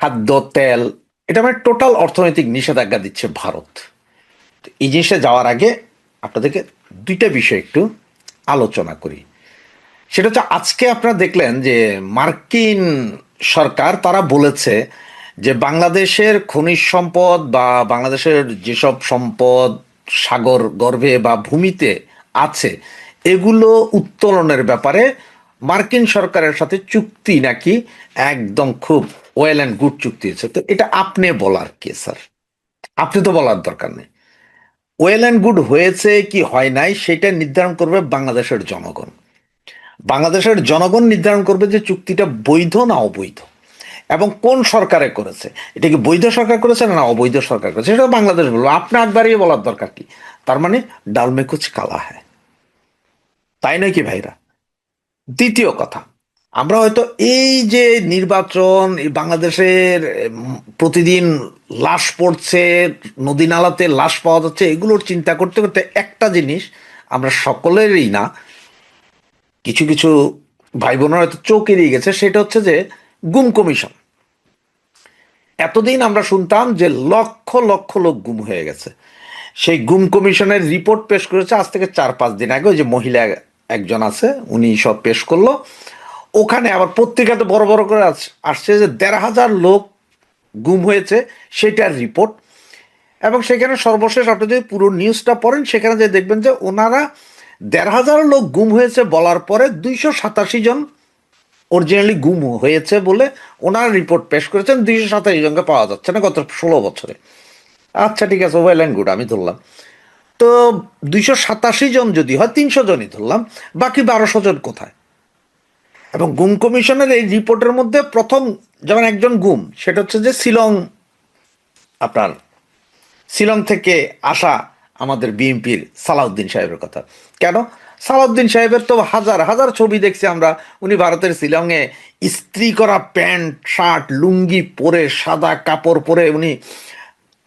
খাদ্য, তেল, এটা মানে টোটাল অর্থনৈতিক নিষেধাজ্ঞা দিচ্ছে ভারত। এই জিনিসটা যাওয়ার আগে আপনাদেরকে দুইটা বিষয় একটু আলোচনা করি। সেটা হচ্ছে, আজকে আপনারা দেখলেন যে মার্কিন সরকার তারা বলেছে যে বাংলাদেশের খনিজ সম্পদ বা বাংলাদেশের যেসব সম্পদ সাগর গর্ভে বা ভূমিতে আছে এগুলো উত্তোলনের ব্যাপারে মার্কিন সরকারের সাথে চুক্তি নাকি একদম খুব ওয়েল অ্যান্ড গুড চুক্তি হয়েছে। তো এটা আপনি বলার কে স্যার? আপনি তো বলার দরকার নেই। ওয়েল অ্যান্ড গুড হয়েছে কি হয় নাই সেটা নির্ধারণ করবে বাংলাদেশের জনগণ। বাংলাদেশের জনগণ নির্ধারণ করবে যে চুক্তিটা বৈধ না অবৈধ, এবং কোন সরকারে করেছে। এটা কি বৈধ সরকার করেছে না অবৈধ সরকার করেছে, সেটা বাংলাদেশ বলবো। আপনি একবারই বলার দরকার কি? তার মানে ডাল মে কুছ কালা হ্যায়, তাই নয় কি ভাইরা? দ্বিতীয় কথা, আমরা হয়তো এই যে নির্বাচন, এই বাংলাদেশের প্রতিদিন লাশ পড়ছে, নদী নালাতে লাশ পাওয়া যাচ্ছে, এগুলোর চিন্তা করতে করতে একটা জিনিস আমরা সকলেরই না, কিছু কিছু ভাই বোনেরা হয়তো চোখ এড়িয়ে গেছে, সেটা হচ্ছে যে গুম কমিশন। এতদিন আমরা শুনতাম যে লক্ষ লক্ষ লোক গুম হয়ে গেছে। সেই গুম কমিশনের রিপোর্ট পেশ করেছে আজ থেকে 4-5 দিন আগে। ওই যে মহিলা একজন আছে, উনি সব পেশ করলো। ওখানে আবার পত্রিকাতে বড় বড় করে আসছে যে 1,500 লোক গুম হয়েছে, সেটার রিপোর্ট। এবং সেখানে সর্বশেষ আপনি যদি পুরো নিউজটা পড়েন, সেখানে যে দেখবেন যে ওনারা 1,500 লোক গুম হয়েছে বলার পরে 287 জন অরিজিনালি গুম হয়েছে বলে ওনার রিপোর্ট পেশ করেছেন। 287 জনকে পাওয়া যাচ্ছে না গত 16 বছরে। আচ্ছা ঠিক আছে, ওয়েল অ্যান্ড গুড, আমি ধরলাম। তো 287 জন যদি হয়, 300 জনই ধরলাম, বাকি 1200 জন কোথায়? এবং গুম কমিশনের এই রিপোর্টের মধ্যে প্রথম যেমন একজন গুম, সেটা হচ্ছে যে আপনার শিলং থেকে আসা আমাদের বিএনপির সালাউদ্দিন সাহেবের কথা। কেন? সালাউদ্দিন সাহেবের তো হাজার হাজার ছবি দেখছি আমরা। উনি ভারতের শিলংয়ে ইস্ত্রি করা প্যান্ট শার্ট লুঙ্গি পরে, সাদা কাপড় পরে উনি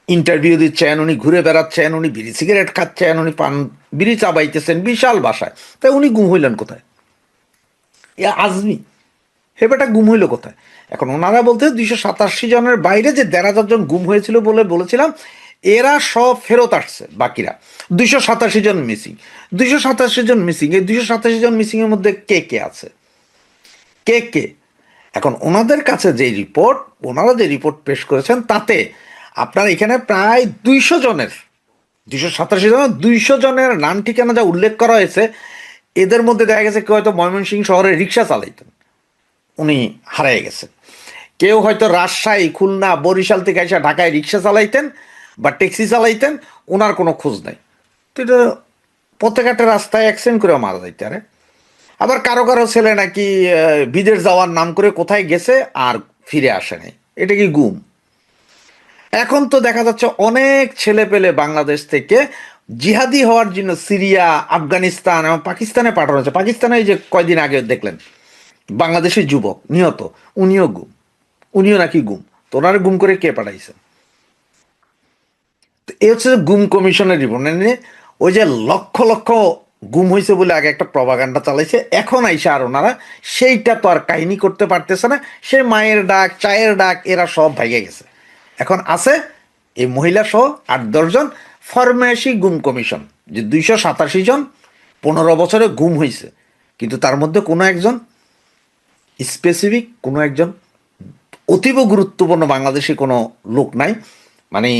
ইন্টারভিউ দিচ্ছেন, উনি ঘুরে বেড়াচ্ছেন, উনি বিড়ি সিগারেট খাচ্ছেন, উনি পান বিড়ি চাবাইতেছেন বিশাল বাসায়। তাই উনি গুম হইলেন কোথায়? এ আজমি হেবেটা গুম হইল কোথায়? এখন ওনারা বলতে 287 জনের বাইরে যে 1,500 জন গুম হয়েছিল বলে বলেছিলাম, এরা সব ফেরত আসছে। বাকিরা 287 জন মিসিং। 287 জন মিসিং, এই 287 জন মিসিং এর মধ্যে কে কে আছে, কে কে? এখন ওনাদের কাছে যে রিপোর্ট, ওনারা যে রিপোর্ট পেশ করেছেন, তাতে আপনার এখানে প্রায় 200 জনের, 287 জনের 200 জনের নাম ঠিকানা যা উল্লেখ করা হয়েছে, এদের মধ্যে দেখা গেছে কেউ হয়তো ময়মনসিংহ শহরে রিক্সা চালাইতেন, উনি হারিয়ে গেছেন। কেউ হয়তো রাজশাহী, খুলনা, বরিশাল থেকে এসে ঢাকায় রিক্সা চালাইতেন বা ট্যাক্সি চালাইতেন, ওনার কোনো খোঁজ নাই। তো এটা পথেঘাটে রাস্তায় অ্যাক্সিডেন্ট করে মারা যাইতে পারে। আবার কারো কারো ছেলে নাকি বিদেশ যাওয়ার নাম করে কোথায় গেছে আর ফিরে আসে নাই, এটা কি গুম? এখন তো দেখা যাচ্ছে অনেক ছেলে পেলে বাংলাদেশ থেকে জিহাদি হওয়ার জন্য সিরিয়া, আফগানিস্তান এবং পাকিস্তানে পাঠানো হচ্ছে। পাকিস্তানে এই যে কয়দিন আগে দেখলেন বাংলাদেশি যুবক নিহত, উনিও গুম, উনিও নাকি গুম। তো ওনারা গুম করে কে পাঠাইছে? তো এই হচ্ছে গুম কমিশনের রিপোর্ট। মানে ওই যে লক্ষ লক্ষ গুম হয়েছে বলে আগে একটা প্রপাগান্ডা চালাইছে, এখন আইসা আর ওনারা সেইটা তো আর কাহিনী করতে পারতেছে না। সে মায়ের ডাক, চায়ের ডাক, এরা সব ভাইগে গেছে। এখন আছে এই মহিলা সহ 8-10 জন ফরমায়েশি গুম কমিশন, যে 287 জন 15 বছরে গুম হয়েছে, কিন্তু তার মধ্যে কোনো একজন স্পেসিফিক, কোনো একজন অতীব গুরুত্বপূর্ণ বাংলাদেশি কোনো লোক নাই। মানে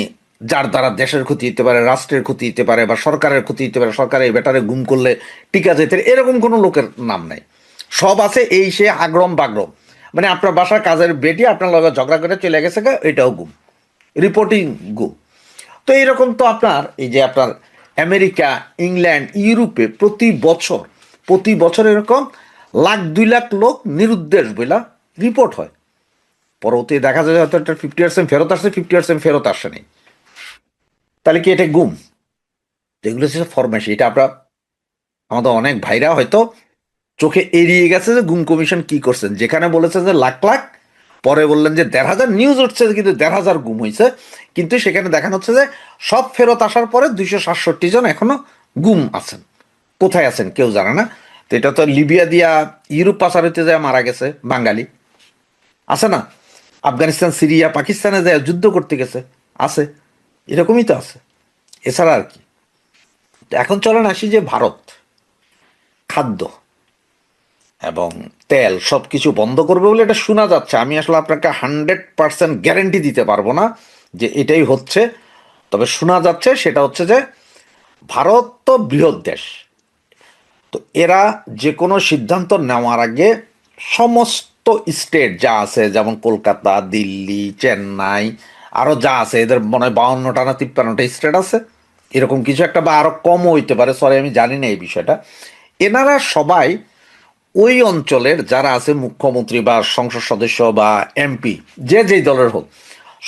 যার দ্বারা দেশের ক্ষতি হতে পারে, রাষ্ট্রের ক্ষতি হতে পারে, বা সরকারের ক্ষতি হতে পারে, সরকারের বেটারে গুম করলে টিকা যেতে, এরকম কোনো লোকের নাম নাই। সব আছে এই সে আগরম বাগরম। মানে আপনার বাসার কাজের বেটি আপনার লগে ঝগড়া করে চলে গেছে, এটাও গুম, রিপোর্টিং গুম। তো এইরকম তো আপনার এই যে আপনার আমেরিকা, ইংল্যান্ড, ইউরোপে প্রতি বছর এরকম 1,00,000-2,00,000 লোক নিরুদ্দেশ বইলা রিপোর্ট হয়। পরবর্তী দেখা যায় হয়তো একটা 50% ফেরত আসছে, 50% ফেরত আসেনি। তাহলে কি এটা গুম? যেগুলো হচ্ছে ফরমেশন, এটা আমরা আমাদের অনেক ভাইরা হয়তো চোখে এড়িয়ে গেছে যে গুম কমিশন কি করছেন। যেখানে বলেছে যে লাখ লাখ, পরে বললেন যে 1,500 নিউজ উঠছে কিন্তু 1,500 গুম হয়েছে, কিন্তু সেখানে দেখানো হচ্ছে যে সব ফেরত আসার পরে 267 জন এখনো গুম আছেন। কোথায় আছেন কেউ জানে না। তো এটা তো লিবিয়া দিয়া ইউরোপ পাচার হইতে যায় মারা গেছে বাঙালি, আছে না? আফগানিস্তান, সিরিয়া, পাকিস্তানে যায় যুদ্ধ করতে গেছে, আছে, এরকমই তো আছে। এছাড়া আর কি। এখন চলেন আসি যে ভারত খাদ্য এবং তেল সব কিছু বন্ধ করবে বলে এটা শোনা যাচ্ছে। আমি আসলে আপনাকে 100% গ্যারেন্টি দিতে পারবো না যে এটাই হচ্ছে, তবে শোনা যাচ্ছে সেটা হচ্ছে যে ভারত তো বৃহৎ দেশ, তো এরা যে কোনো সিদ্ধান্ত নেওয়ার আগে সমস্ত স্টেট যা আছে, যেমন কলকাতা, দিল্লি, চেন্নাই, আরও যা আছে, এদের মনে হয় 52টা না 53টা স্টেট আছে, এরকম কিছু একটা, বা আরও কমও হইতে পারে, সরি আমি জানি না এই বিষয়টা। এনারা সবাই ওই অঞ্চলের যারা আছে মুখ্যমন্ত্রী বা সংসদ সদস্য বা এমপি, যে যেই দলের হোক,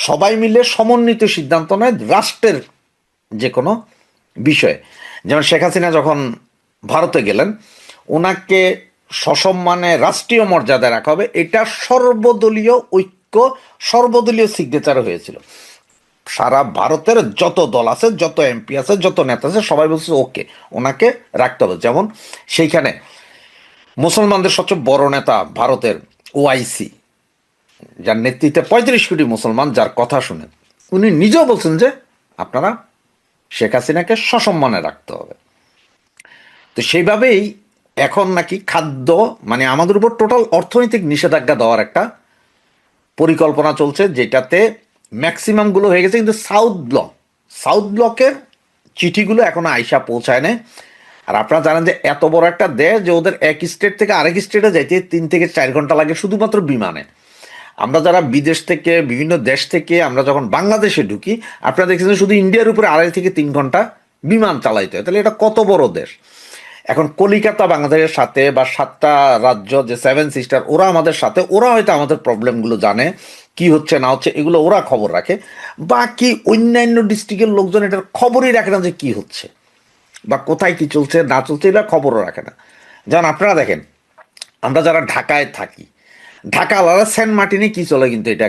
সবাই মিলে সমন্বিত সিদ্ধান্ত নেয় রাষ্ট্রের যে কোনো বিষয়ে। যেমন শেখ হাসিনা যখন ভারতে গেলেন, ওনাকে সসম্মানে রাষ্ট্রীয় মর্যাদা রাখা হবে, এটা সর্বদলীয় ঐক্য, সর্বদলীয় সিগনেচার হয়েছিল। সারা ভারতের যত দল আছে, যত এমপি আছে, যত নেতা আছে, সবাই বলছে ওকে, ওনাকে রাখতে হবে। যেমন সেইখানে মুসলমানদের সবচেয়ে বড় নেতা ভারতের ওআইসি, যার নেতৃত্বে 35 কোটি মুসলমান, যার কথা শুনে উনি নিজেও বলছেন যে আপনারা শেখ হাসিনাকে সসম্মানে রাখতে হবে। তো সেইভাবেই এখন নাকি খাদ্য, মানে আমাদের উপর টোটাল অর্থনৈতিক নিষেধাজ্ঞা দেওয়ার একটা পরিকল্পনা চলছে, যেটাতে ম্যাক্সিমামগুলো হয়ে গেছে, কিন্তু সাউথ ব্লকের চিঠিগুলো এখনো আইসা পৌঁছায় না। আর আপনারা জানেন যে এত বড় একটা দেশ যে ওদের এক স্টেট থেকে আরেক স্টেটে যাইতে 3 থেকে 4 ঘন্টা লাগে শুধুমাত্র বিমানে। আমরা যারা বিদেশ থেকে, বিভিন্ন দেশ থেকে আমরা যখন বাংলাদেশে ঢুকি, আপনারা দেখছেন শুধু ইন্ডিয়ার উপরে 2.5 থেকে 3 ঘন্টা বিমান চালাইতে হয়, তাহলে এটা কত বড় দেশ। এখন কলিকাতা বাংলাদেশের সাথে, বা 7টা রাজ্য যে 7 সিস্টার, ওরা আমাদের সাথে, ওরা হয়তো আমাদের প্রবলেমগুলো জানে, কি হচ্ছে না হচ্ছে এগুলো ওরা খবর রাখে। বাকি অন্যান্য ডিস্ট্রিক্টের লোকজন এটার খবরই রাখে না যে কি হচ্ছে বা কোথায় কি চলছে না চলছে, এটা খবরও রাখে না। যেমন আপনারা দেখেন, আমরা যারা ঢাকায় থাকি, ঢাকা আলাদা, সেন্ট মার্টিনে কি চলে কিন্তু এটা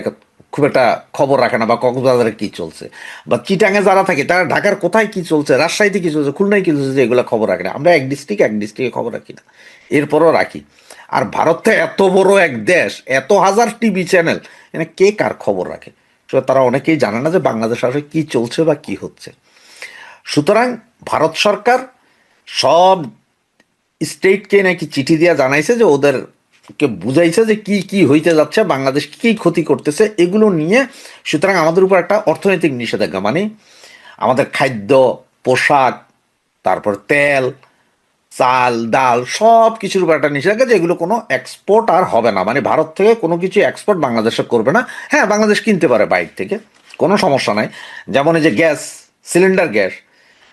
খুব একটা খবর রাখে না, বা কক্সবাজারে কি চলছে, বা চিটাঙে যারা থাকে তারা ঢাকার কোথায় কি চলছে, রাজশাহীতে কি চলছে, খুলনায় কি চলছে, এগুলো খবর রাখে না। আমরা এক ডিস্ট্রিক্টে খবর রাখি না, এরপরও রাখি। আর ভারত তো এত বড় এক দেশ, এত হাজার টিভি চ্যানেল, এখানে কে কার খবর রাখে? তারা অনেকেই জানে না যে বাংলাদেশ আসলে কি চলছে বা কি হচ্ছে। সুতরাং ভারত সরকার সব স্টেটকে নাকি চিঠি দিয়া জানাইছে যে ওদেরকে বুঝাইছে যে কি কি হইতে যাচ্ছে, বাংলাদেশ কি ক্ষতি করতেছে এগুলো নিয়ে। সুতরাং আমাদের উপর একটা অর্থনৈতিক নিষেধাজ্ঞা, মানে আমাদের খাদ্য, পোশাক, তারপর তেল, চাল, ডাল, সব কিছুর উপর একটা নিষেধাজ্ঞা, যে এগুলো কোনো এক্সপোর্ট আর হবে না, মানে ভারত থেকে কোনো কিছু এক্সপোর্ট বাংলাদেশে করবে না। হ্যাঁ, বাংলাদেশ কিনতে পারে বাইরে থেকে, কোনো সমস্যা নাই। যেমন এই যে গ্যাস, সিলিন্ডার গ্যাস,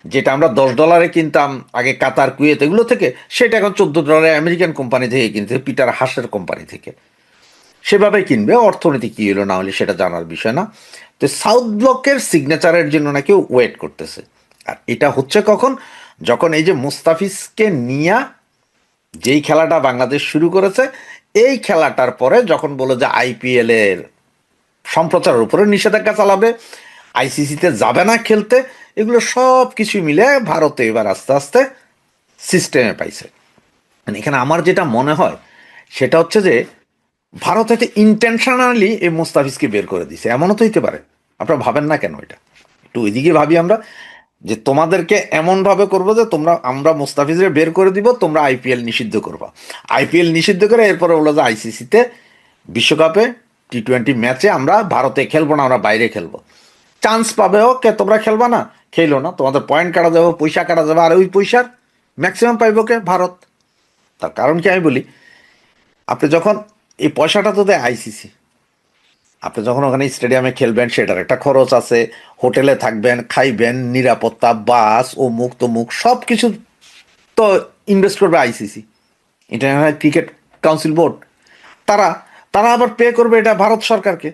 যেটা আমরা $10 কিনতাম আগে কাতার, কুয়েত এগুলো থেকে, সেটা এখন $14 আমেরিকান কোম্পানি থেকে কিনতে, পিটার হাসের কোম্পানি থেকে। সেভাবে কিনবে, অর্থনীতি কী হলো না হলে সেটা জানার বিষয় না। তো সাউথ ব্লকের সিগনেচারের জন্য নাকি ওয়েট করতেছে। আর এটা হচ্ছে কখন? যখন এই যে মুস্তাফিজকে নিয়ে যেই খেলাটা বাংলাদেশ শুরু করেছে, এই খেলাটার পরে যখন বলে যে আইপিএল এর সম্প্রচারের উপরে নিষেধাজ্ঞা চালাবে, আইসিসিতে যাবে না খেলতে, এগুলো সব কিছু মিলে ভারতে এবার আস্তে আস্তে সিস্টেমে পাইছে। মানে এখানে আমার যেটা মনে হয় সেটা হচ্ছে যে ভারত হয়তো ইন্টেনশনালি এই মুস্তাফিজকে বের করে দিছে, এমনও তো হইতে পারে। আপনারা ভাবেন না কেন এটা? একটু ওইদিকে ভাবি আমরা, যে তোমাদেরকে এমন ভাবে করবো যে আমরা মুস্তাফিজের বের করে দিব, তোমরা আইপিএল নিষিদ্ধ করবা। আইপিএল নিষিদ্ধ করে এরপরে বলো যে আইসিসিতে বিশ্বকাপে টি-20 ম্যাচে আমরা ভারতে খেলবো না, আমরা বাইরে খেলবো। চান্স পাবে, ওকে, তোমরা খেলবা না, খেলো না, তোমাদের পয়েন্ট কাটা যাবে, পয়সা কাটা যাবে, আর ওই পয়সার ম্যাক্সিমাম পাইব কে? ভারত। তার কারণ কি আমি বলি, আপনি যখন এই পয়সাটা তো দেয় আইসিসি, আপনি যখন ওখানে স্টেডিয়ামে খেলবেন সেটার একটা খরচ আছে, হোটেলে থাকবেন, খাইবেন, নিরাপত্তা, বাস, অমুক তমুক সব কিছু তো ইনভেস্ট করবে ICC, international cricket council board. তারা তারা আবার পে করবে এটা ভারত সরকারকে।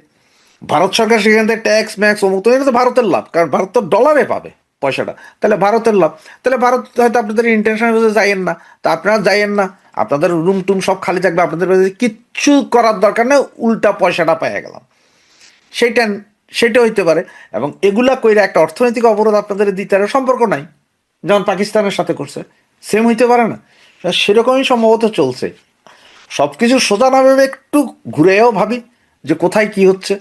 ভারত সরকার সেখান থেকে ট্যাক্স ম্যাক্স অমুক, তো এটা তো ভারতের লাভ, কারণ ভারত তো ডলারে পাবে পয়সাটা, তাহলে ভারতের লাভ। তাহলে ভারত হয়তো আপনাদের ইন্টেনশন হচ্ছে যাইয়েন না, তা আপনারা যাইয়েন না, আপনাদের রুম টুম সব খালি থাকবে, আপনাদের কিচ্ছু করার দরকার নেই, উল্টা পয়সাটা পেয়ে গেলাম, সেইটা সেটা হইতে পারে। এবং এগুলা কইরা একটা অর্থনৈতিক অবরোধ আপনাদের দিতে আর সম্পর্ক নাই, যেমন পাকিস্তানের সাথে করছে, সেম হইতে পারে না? সেরকমই সম্ভবত চলছে। সব কিছু সোজা না ভেবে একটু ঘুরেও ভাবি, যে কোথায় কি হচ্ছে।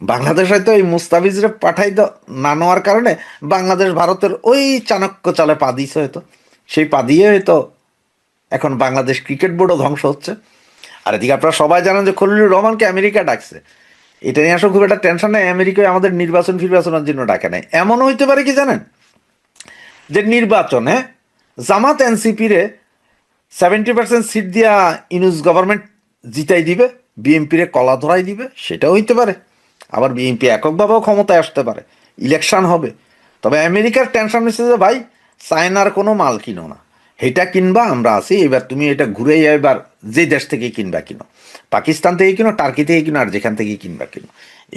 বাংলাদেশ হয়তো এই মুস্তাফিজরে পাঠাই না নেওয়ার কারণে বাংলাদেশ ভারতের ওই চাণক্য চালে পা দিয়েছে হয়তো, সেই পা দিয়ে হয়তো এখন বাংলাদেশ ক্রিকেট বোর্ডও ধ্বংস হচ্ছে। আর এদিকে আপনারা সবাই জানেন যে খলিলুর রহমানকে আমেরিকা ডাকছে, এটা নিয়ে আসলে খুব একটা টেনশন নেই, আমেরিকায় আমাদের নির্বাচন ফির্বাচনের জন্য ডাকে নাই। এমনও হইতে পারে কি জানেন, যে নির্বাচনে জামাত এনসিপিরে 70% সিট দিয়া ইনুস গভর্নমেন্ট জিতাই দিবে, বিএনপিরে কলা ধরাই দিবে, সেটাও হইতে পারে। আবার বিএনপি এককভাবেও ক্ষমতায় আসতে পারে, ইলেকশন হবে। তবে আমেরিকার টেনশন হচ্ছে যে ভাই চায়নার কোনো মাল কিনো না, এটা কিনবা আমরা আছি, এবার তুমি এটা ঘুরে এবার যে দেশ থেকে কিনবা কিনো, পাকিস্তান থেকে কিনো, টার্কি থেকে কিনো, আর যেখান থেকে কিনবা কিনো।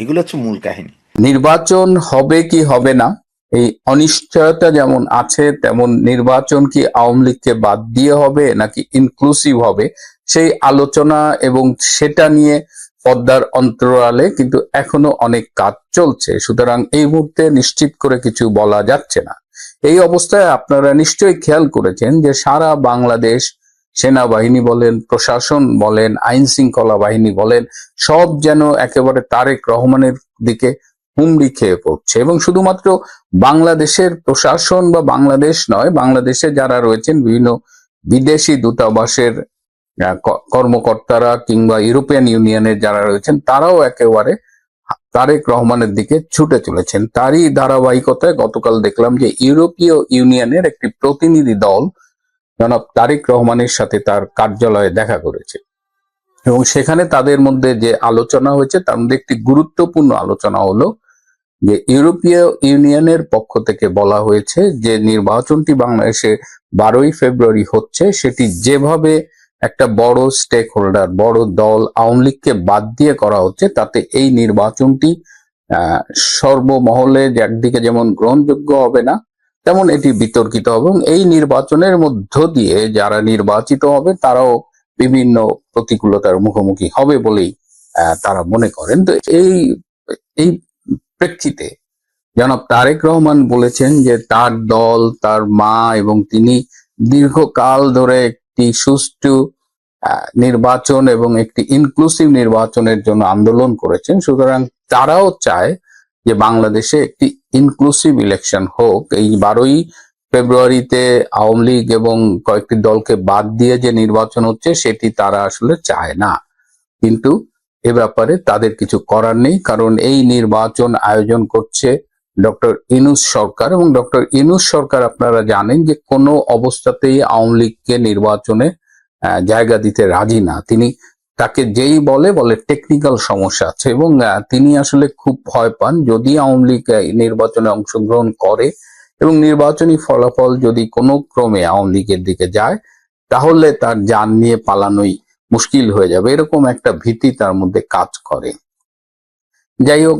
এগুলো হচ্ছে মূল কাহিনী। নির্বাচন হবে কি হবে না এই অনিশ্চয়তা যেমন আছে, তেমন নির্বাচন কি আওয়ামী লীগকে বাদ দিয়ে হবে নাকি ইনক্লুসিভ হবে, সেই আলোচনা এবং সেটা নিয়ে পদ্মার অন্তরালে কিন্তু এখনো অনেক কাজ চলছে। সুতরাং এই মুহূর্তে নিশ্চিত করে কিছু বলা যাচ্ছে না। এই অবস্থায় আপনারা নিশ্চয়ই খেয়াল করেছেন যে সারা বাংলাদেশ, সেনাবাহিনী বলেন, প্রশাসন বলেন, আইন শৃঙ্খলা বাহিনী বলেন, সব যেন একেবারে তারেক রহমানের দিকে হুমড়ি খেয়ে পড়ছে। এবং শুধুমাত্র বাংলাদেশের প্রশাসন বা বাংলাদেশ নয়, বাংলাদেশে যারা রয়েছেন বিভিন্ন বিদেশি দূতাবাসের কর্মকর্তারা কিংবা ইউরোপিয়ান ইউনিয়নের যারা রয়েছেন, তারাও একেবারে তারেক রহমানের দিকে ছুটে চলেছেন। তারই ধারাবাহিকতায় গতকাল দেখলাম যে ইউরোপীয় ইউনিয়নের একটি প্রতিনিধি দল জনাব তারেক রহমানের সাথে তার কার্যালয়ে দেখা করেছে, এবং সেখানে তাদের মধ্যে যে আলোচনা হয়েছে তার মধ্যে একটি গুরুত্বপূর্ণ আলোচনা হলো যে ইউরোপীয় ইউনিয়নের পক্ষ থেকে বলা হয়েছে যে নির্বাচনটি বাংলাদেশে 12ই ফেব্রুয়ারি হচ্ছে, সেটি যেভাবে একটা বড় স্টেক হোল্ডার, বড় দল আওয়ামী লীগকে বাদ দিয়ে করা হচ্ছে, তাতে এই নির্বাচনটি সর্বমহলে একদিকে যেমন গ্রহণযোগ্য হবে না, তেমন এটি বিতর্কিত হবে, এবং এই নির্বাচনের মধ্য দিয়ে যারা নির্বাচিত হবে তারাও বিভিন্ন প্রতিকূলতার মুখোমুখি হবে বলেই তারা মনে করেন। তো এই এই প্রেক্ষিতে জনাব তারেক রহমান বলেছেন যে তার দল, তার মা এবং তিনি দীর্ঘকাল ধরে একটি সুষ্ঠু নির্বাচন এবং একটি ইনক্লুসিভ নির্বাচনের জন্য আন্দোলন করেছেন। সুতরাং তারাও চায় যে বাংলাদেশে একটি ইনক্লুসিভ ইলেকশন হোক। এই 12ই ফেব্রুয়ারিতে আওয়ামী লীগ এবং কয়েকটি দলকে বাদ দিয়ে যে নির্বাচন হচ্ছে সেটি তারা আসলে চায় না, কিন্তু এ ব্যাপারে তাদের কিছু করার নেই, কারণ এই নির্বাচন আয়োজন করছে ডক্টর ইউনূস সরকার, এবং ডক্টর ইউনূস সরকার আপনারা জানেন যে কোনো অবস্থাতেই আওয়ামী লীগকে নির্বাচনে জায়গা দিতে রাজি না। তিনি তাকে যেই বলে টেকনিক্যাল সমস্যা আছে, এবং তিনি আসলে খুব ভয় পান যদি আওয়ামী লীগ নির্বাচনে অংশগ্রহণ করে এবং নির্বাচনী ফলাফল যদি কোনো ক্রমে আওয়ামী লীগের দিকে যায়, তাহলে তার জান নিয়ে পালানোই মুশকিল হয়ে যাবে, এরকম একটা ভীতি তার মধ্যে কাজ করে। যাই হোক,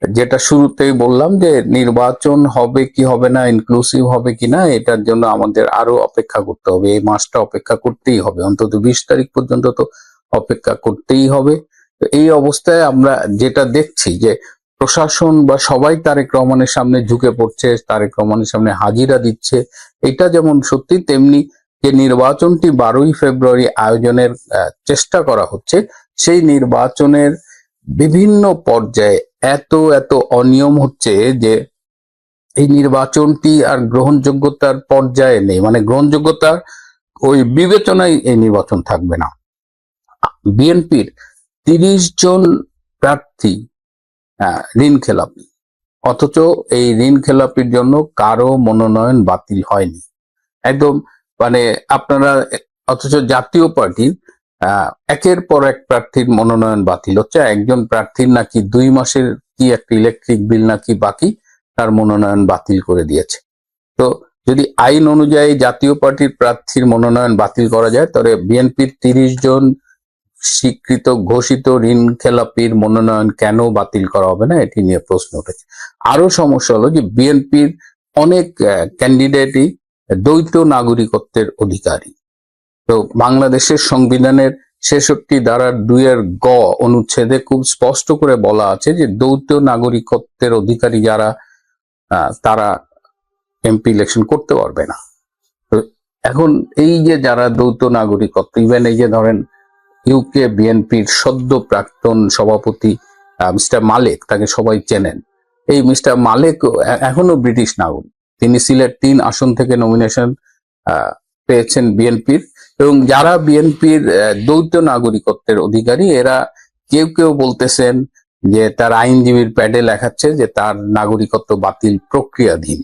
যেটা শুরুতেই বললাম যে নির্বাচন হবে কি হবে না, ইনক্লুসিভ হবে কিনা, এটার জন্য আমাদের আরো অপেক্ষা করতে হবে, এই মাসটা অপেক্ষা করতেই হবে, অন্তত 20 তারিখ পর্যন্ত তো অপেক্ষা করতেই হবে। তো এই অবস্থায় আমরা যেটা দেখছি যে প্রশাসন বা সবাই তারেক রহমানের সামনে ঝুঁকে পড়ছে, তারেক রহমানের সামনে হাজিরা দিচ্ছে, এটা যেমন সত্যি, তেমনি যে নির্বাচনটি 12ই ফেব্রুয়ারি আয়োজনের চেষ্টা করা হচ্ছে, সেই নির্বাচনের বিভিন্ন পর্যায়ে এত এত অনিয়ম হচ্ছে যে এই নির্বাচনটি আর গ্রহণযোগ্যতার পর্যায়ে নেই, মানে গ্রহণযোগ্যতার ওই বিবেচনায় এই নির্বাচন থাকবে না। বিএনপির 30 জন প্রার্থী ঋণ খেলাপি, অথচ এই ঋণ খেলাপির জন্য কারো মনোনয়ন বাতিল হয়নি একদম, মানে আপনারা, অথচ জাতীয় পার্টির একের পর এক প্রার্থীর মনোনয়ন বাতিল হচ্ছে। একজন প্রার্থীর নাকি 2 মাসের কি একটা ইলেকট্রিক বিল নাকি বাকি, তার মনোনয়ন বাতিল করে দিয়েছে। তো যদি আইন অনুযায়ী জাতীয় পার্টির প্রার্থীর মনোনয়ন বাতিল করা যায়, তাহলে বিএনপির 30 জন স্বীকৃত ঘোষিত ঋণ খেলাপির মনোনয়ন কেন বাতিল করা হবে না, এটি নিয়ে প্রশ্ন উঠেছে। আরো সমস্যা হলো যে বিএনপির অনেক ক্যান্ডিডেটই দ্বৈত নাগরিকত্বের অধিকারী। তো বাংলাদেশের সংবিধানের 66 ধারার 2 গ অনুচ্ছেদে খুব স্পষ্ট করে বলা আছে যে দ্বৈত নাগরিকত্বের অধিকারী যারা, তারা এমপি ইলেকশন করতে পারবে না। তো এখন এই যে যারা দ্বৈত নাগরিকত্ব, ইভেন এই যে ধরেন ইউকে বিএনপির সদ্য প্রাক্তন সভাপতি মিস্টার মালেক, তাকে সবাই চেনেন। এই মিস্টার মালেক এখনো ব্রিটিশ নাগরিক। তিনি সিলেট 3 আসন থেকে নমিনেশন পেয়েছেন বিএনপির, এবং যারা বিএনপির দ্বৈত নাগরিকত্বের অধিকারী, এরা কেউ কেউ বলতেছেন যে তার আইনজীবীর প্যাডে লেখাচ্ছে যে তার নাগরিকত্ব বাতিল প্রক্রিয়াধীন।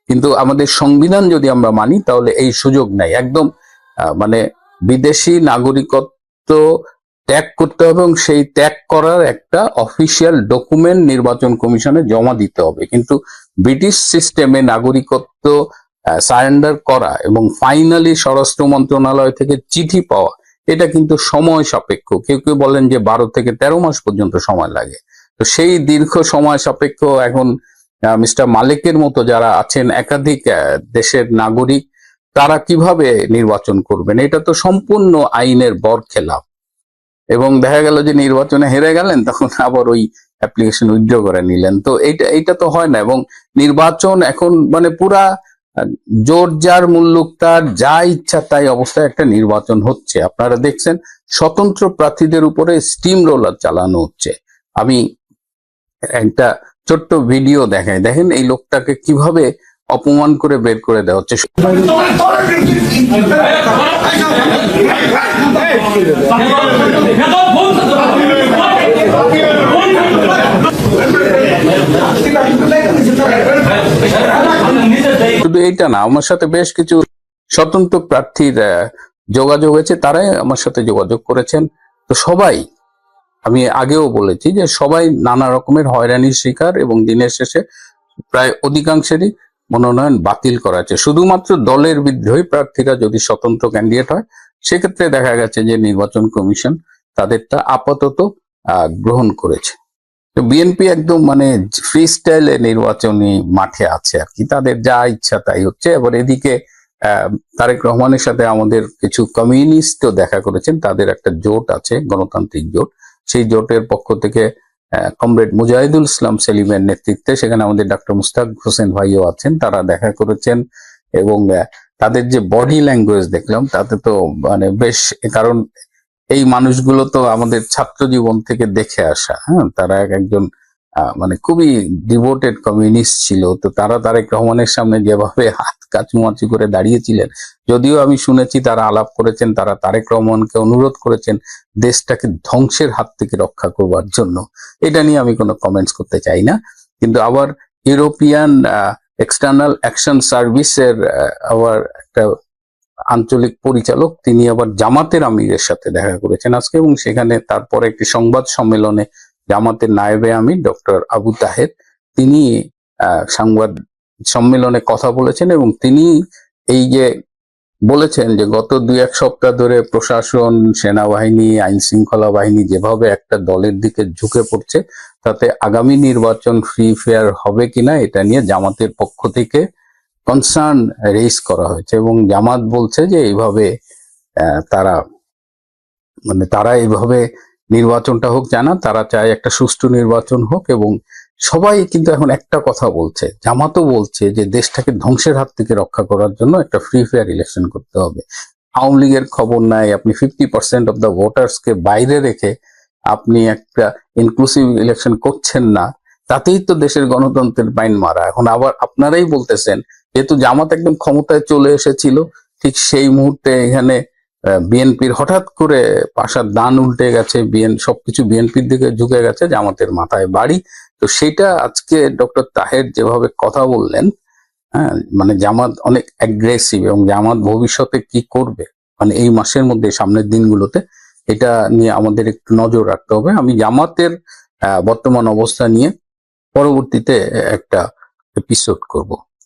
কিন্তু আমাদের সংবিধান যদি আমরা মানি তাহলে এই সুযোগ নাই। একদম মানে বিদেশি নাগরিকত্ব ত্যাগ করতে হবে এবং সেই ত্যাগ করার একটা অফিসিয়াল ডকুমেন্ট নির্বাচন কমিশনে জমা দিতে হবে। কিন্তু ব্রিটিশ সিস্টেমে নাগরিকত্ব সারেন্ডার করা এবং ফাইনালি স্বরাষ্ট্র মন্ত্রণালয় থেকে চিঠি পাওয়া, এটা কিন্তু সময় সাপেক্ষ। কেউ কেউ বলেন যে 12 থেকে 13 মাস পর্যন্ত সময় লাগে। তো সেই দীর্ঘ সময় সাপেক্ষ এখন মিস্টার মালিকের মতো যারা আছেন একাধিক দেশের নাগরিক, তারা কিভাবে নির্বাচন করবেন? এটা তো সম্পূর্ণ আইনের বরখেলাপ। এবং দেখা গেল যে নির্বাচনে হেরে গেলেন, তখন আবার ওই অ্যাপ্লিকেশন উইথড্র করে নিলেন। তো এইটা তো হয় না। এবং নির্বাচন এখন মানে পুরা জোর যার মুল্লুক তার, যা ইচ্ছা তাই অবস্থায় একটা নির্বাচন হচ্ছে। আপনারা দেখছেন স্বতন্ত্র প্রার্থীদের উপরে স্টিম রোলার চালানো হচ্ছে। আমি একটা ছোট্ট ভিডিও দেখাই, দেখেন এই লোকটাকে কিভাবে অপমান করে বের করে দেওয়া হচ্ছে। শুধু এইটা না, আমার সাথে বেশ কিছু স্বতন্ত্র প্রার্থীর যোগাযোগ হয়েছে, তারাই আমার সাথে যোগাযোগ করেছেন। তো সবাই, আমি আগেও বলেছি যে সবাই নানা রকমের হয়রানির শিকার, এবং দিনের শেষে প্রায় অধিকাংশেরই মনোনয়ন বাতিল করা হচ্ছে। শুধুমাত্র দলের বিদ্রোহী প্রার্থীরা যদি স্বতন্ত্র ক্যান্ডিডেট হয়, সেক্ষেত্রে দেখা গেছে যে নির্বাচন কমিশন তাদেরটা আপাতত গ্রহণ করেছে। তো বিএনপি একদম মানে ফ্রি স্টাইলে নির্বাচনী মাঠে আছে আর কি, তাদের যা ইচ্ছা তাই হচ্ছে। এবার এদিকে তারেক রহমানের সাথে আমাদের কিছু কমিউনিস্টও দেখা করেছেন। তাদের একটা জোট আছে, গণতান্ত্রিক জোট। সেই জোটের পক্ষ থেকে কমরেড মুজাহিদুল ইসলাম সেলিমের নেতৃত্বে সেখানে আমাদের ডক্টর মুস্তাক হোসেন ভাইও আছেন, তারা দেখা করেছেন। এবং তাদের যে বডি ল্যাঙ্গুয়েজ দেখলাম তাতে তো মানে বেশ, কারণ এই মানুষগুলো তো আমাদের ছাত্র জীবন থেকে দেখে আসা, হ্যাঁ, তারা একজন মানে খুবই ডিভোটেড কমিউনিস্ট ছিল। তো তারা তারেক রহমানের সামনে যেভাবে হাত কাচুমাচু করে দাঁড়িয়েছিলেন, যদিও আমি শুনেছি তারা আলাপ করেছেন, তারা তারেক রহমানকে অনুরোধ করেছেন দেশটাকে ধ্বংসের হাত থেকে রক্ষা করবার জন্য। এটা নিয়ে আমি কোনো কমেন্টস করতে চাই না। কিন্তু আবার ইউরোপিয়ান এক্সটার্নাল অ্যাকশন সার্ভিসের আবার একটা আঞ্চলিক পরিচালক, তিনি আবার জামাতের আমিরের সাথে দেখা করেছেন আজকে, এবং সেখানে তারপরে একটি সংবাদ সম্মেলনে জামাতের নায়েবে আমির ডক্টর আবু তাহের, তিনি সংবাদ সম্মেলনে কথা বলেছেন। এবং তিনি এই যে বলেছেন যে গত 2-1 সপ্তাহ ধরে প্রশাসন, সেনাবাহিনী, আইন শৃঙ্খলা বাহিনী যেভাবে একটা দলের দিকে ঝুঁকে পড়ছে, তাতে আগামী নির্বাচন ফ্রি ফেয়ার হবে কিনা এটা নিয়ে জামাতের পক্ষ থেকে কনসার্ন রেইজ করা হয়েছে। এবং জামাত বলছে যে এইভাবে তারা এইভাবে নির্বাচনটা হোক জানা, তারা চায় একটা সুষ্ঠু নির্বাচন হোক। এবং সবাই কিন্তু এখন একটা কথা বলছে, জামাতও বলছে যে দেশটাকে ধ্বংসের হাত থেকে রক্ষা করার জন্য একটা ফ্রি ফেয়ার ইলেকশন করতে হবে। আওয়ামী লীগের খবর নাই, আপনি 50% অফ দ্য ভোটার্সকে বাইরে রেখে আপনি একটা ইনক্লুসিভ ইলেকশন করছেন না, তাতেই তো দেশের গণতন্ত্রের বাইন মারা। এখন আবার আপনারাই বলতেছেন যেহেতু জামাত একদম ক্ষমতায় চলে এসেছিল, ঠিক সেই মুহূর্তে এখানে বিএনপির হঠাৎ করে পাশার দান উল্টে গেছে, সবকিছু বিএনপির দিকে ঝুঁকে গেছে, জামাতের মাথায় বাড়ি। তো সেটা আজকে ডক্টর তাহের যেভাবে কথা বললেন, হ্যাঁ, মানে জামাত অনেক অ্যাগ্রেসিভ, এবং জামাত ভবিষ্যতে কি করবে মানে এই মাসের মধ্যে, সামনের দিনগুলোতে, এটা নিয়ে আমাদের একটু নজর রাখতে হবে। আমি জামাতের বর্তমান অবস্থা নিয়ে পরবর্তীতে একটা এপিসোড করব।